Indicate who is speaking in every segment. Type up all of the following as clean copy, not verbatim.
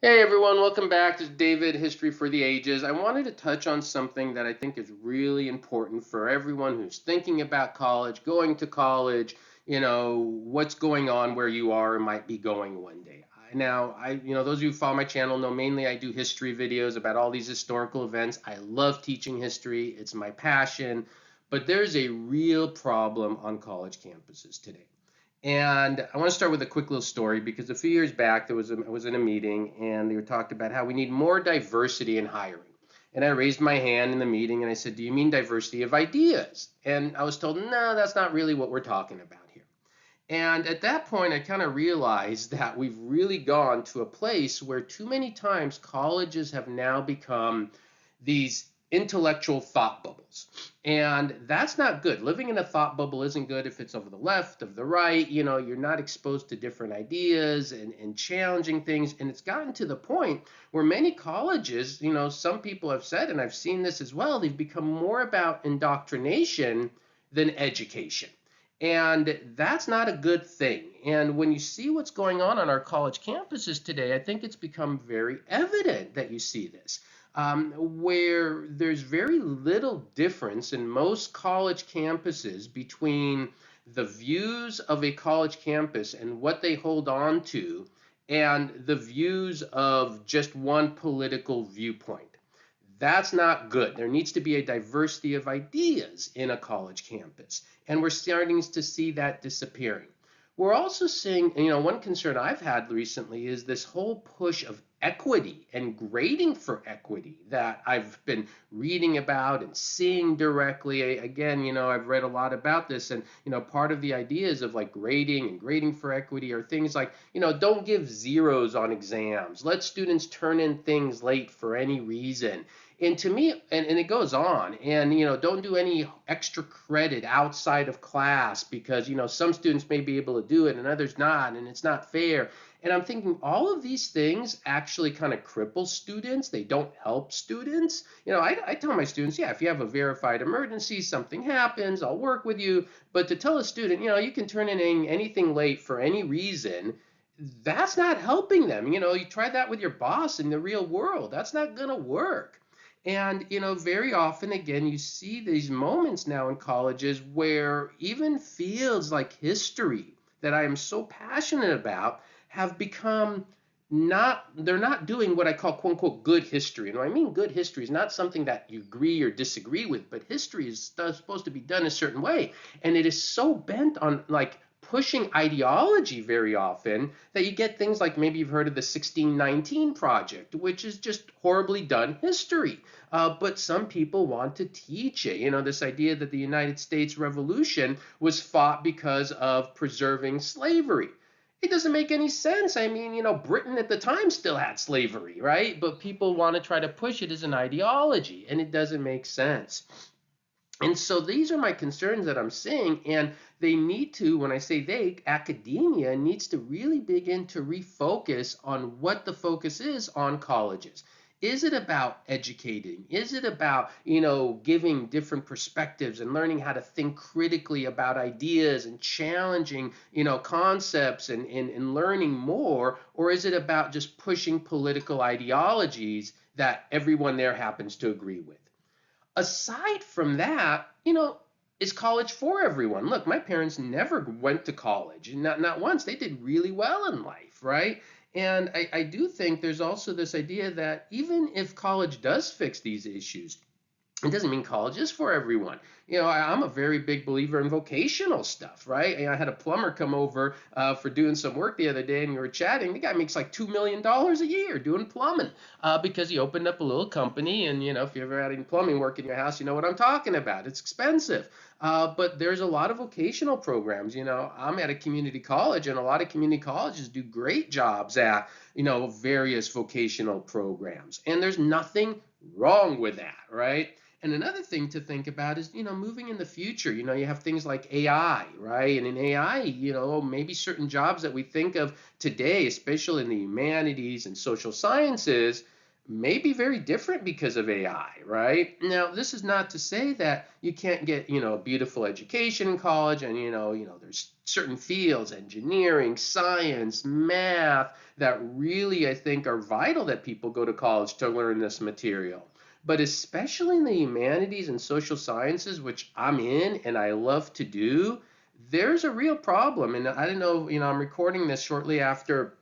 Speaker 1: Hey everyone, welcome back to David History for the Ages. I wanted to touch on something that I think is really important for everyone who's thinking about college, going to college, what's going on where you are or might be going one day. Those of you who follow my channel know mainly I do history videos about all these historical events. I love teaching history, it's my passion, but there's a real problem on college campuses today. And I want to start with a quick little story because a few years back I was in a meeting and they were talking about how we need more diversity in hiring. And I raised my hand in the meeting and I said, "Do you mean diversity of ideas?" And I was told, "No, that's not really what we're talking about here." And at that point, I kind of realized that we've really gone to a place where too many times colleges have now become these intellectual thought bubbles. And that's not good. Living in a thought bubble isn't good if it's of the left, of the right. You're not exposed to different ideas and challenging things. And it's gotten to the point where many colleges, some people have said, and I've seen this as well, they've become more about indoctrination than education. And that's not a good thing. And when you see what's going on our college campuses today, I think it's become very evident that you see this, where there's very little difference in most college campuses between the views of a college campus and what they hold on to and the views of just one political viewpoint. That's not good. There needs to be a diversity of ideas in a college campus, and we're starting to see that disappearing. We're also seeing, one concern I've had recently is this whole push of equity and grading for equity that I've been reading about and seeing directly. Again, I've read a lot about this, and part of the ideas of like grading and grading for equity are things like, don't give zeros on exams. Let students turn in things late for any reason. And to me, and it goes on, and don't do any extra credit outside of class because some students may be able to do it and others not, and it's not fair. And I'm thinking all of these things actually kind of cripple students. They don't help students. I tell my students, yeah, if you have a verified emergency, something happens, I'll work with you. But to tell a student, you can turn in anything late for any reason, that's not helping them. You try that with your boss in the real world, that's not going to work. And, very often, again, you see these moments now in colleges where even fields like history that I am so passionate about have become they're not doing what I call quote unquote good history. And when I mean good history is not something that you agree or disagree with, but history is supposed to be done a certain way. And it is so bent on like pushing ideology very often that you get things like maybe you've heard of the 1619 Project, which is just horribly done history. But some people want to teach it. This idea that the United States Revolution was fought because of preserving slavery. It doesn't make any sense. I mean, Britain at the time still had slavery, right? But people want to try to push it as an ideology, and it doesn't make sense. And so these are my concerns that I'm seeing, and they need to, when I say they, academia needs to really begin to refocus on what the focus is on colleges. Is it about educating? Is it about, giving different perspectives and learning how to think critically about ideas and challenging, concepts and learning more? Or is it about just pushing political ideologies that everyone there happens to agree with? Aside from that, is college for everyone? Look, my parents never went to college, and not once. They did really well in life, right? And I do think there's also this idea that even if college does fix these issues, it doesn't mean college is for everyone. I'm a very big believer in vocational stuff, right? And I had a plumber come over for doing some work the other day, and we were chatting. The guy makes like $2 million a year doing plumbing because he opened up a little company. And, if you ever had any plumbing work in your house, you know what I'm talking about. It's expensive. But there's a lot of vocational programs. I'm at a community college, and a lot of community colleges do great jobs at, various vocational programs. And there's nothing wrong with that, right? And another thing to think about is, moving in the future, you have things like AI, right? And in AI, maybe certain jobs that we think of today, especially in the humanities and social sciences, may be very different because of AI, right? Now, this is not to say that you can't get, a beautiful education in college, and there's certain fields, engineering, science, math, that really I think are vital that people go to college to learn this material. But especially in the humanities and social sciences, which I'm in and I love to do, there's a real problem. And I don't know, I'm recording this shortly after,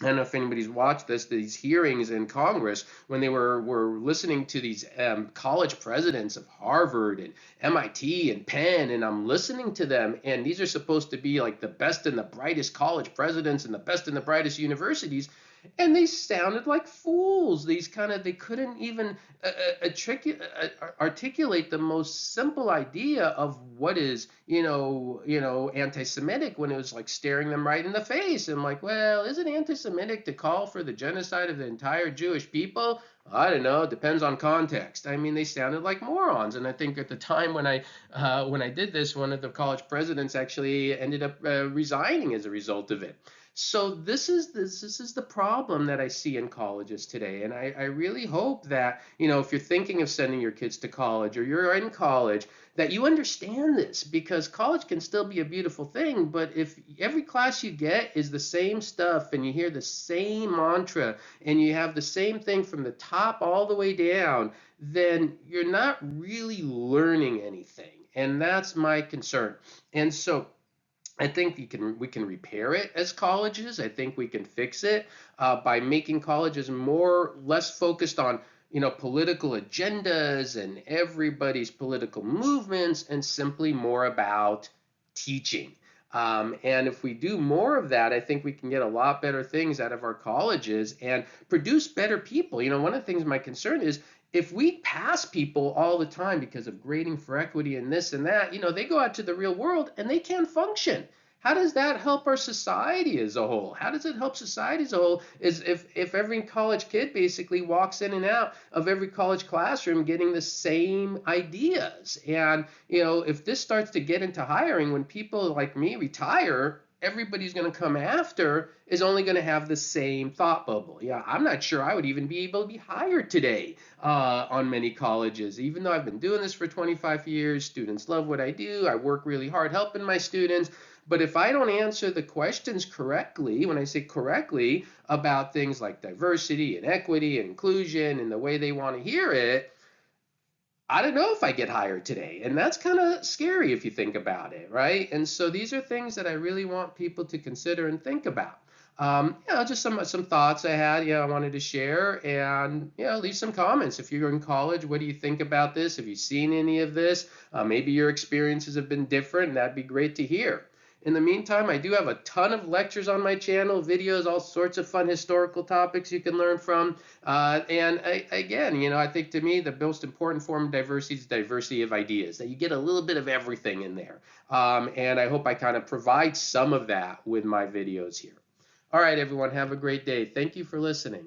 Speaker 1: I don't know if anybody's watched this, these hearings in Congress when they were listening to these college presidents of Harvard and MIT and Penn, and I'm listening to them, and these are supposed to be like the best and the brightest college presidents and the best and the brightest universities, and they sounded like fools. They couldn't even articulate the most simple idea of what is, anti-Semitic, when it was like staring them right in the face. And like, well, is it anti-Semitic to call for the genocide of the entire Jewish people? I don't know. It depends on context. I mean, they sounded like morons. And I think at the time when I did this, one of the college presidents actually ended up resigning as a result of it. So this is the problem that I see in colleges today, and I really hope that, if you're thinking of sending your kids to college or you're in college, that you understand this, because college can still be a beautiful thing, but if every class you get is the same stuff and you hear the same mantra and you have the same thing from the top all the way down, then you're not really learning anything, and that's my concern. And so I think we can repair it as colleges. I think we can fix it by making colleges more less focused on, political agendas and everybody's political movements, and simply more about teaching. And if we do more of that, I think we can get a lot better things out of our colleges and produce better people. One of the things my concern is, if we pass people all the time because of grading for equity and this and that, they go out to the real world and they can't function. How does that help our society as a whole? How does it help society as a whole? Is if every college kid basically walks in and out of every college classroom getting the same ideas. And, if this starts to get into hiring, when people like me retire, everybody's going to come after is only going to have the same thought bubble. Yeah, I'm not sure I would even be able to be hired today on many colleges. Even though I've been doing this for 25 years, students love what I do. I work really hard helping my students. But if I don't answer the questions correctly, when I say correctly, about things like diversity and equity and inclusion and the way they want to hear it, I don't know if I get hired today. And that's kind of scary if you think about it, right? And so these are things that I really want people to consider and think about. Just some thoughts I had, I wanted to share, and leave some comments. If you're in college, what do you think about this? Have you seen any of this? Maybe your experiences have been different, and that'd be great to hear. In the meantime, I do have a ton of lectures on my channel, videos, all sorts of fun historical topics you can learn from. Again, I think to me, the most important form of diversity is diversity of ideas, that you get a little bit of everything in there. And I hope I kind of provide some of that with my videos here. All right, everyone, have a great day. Thank you for listening.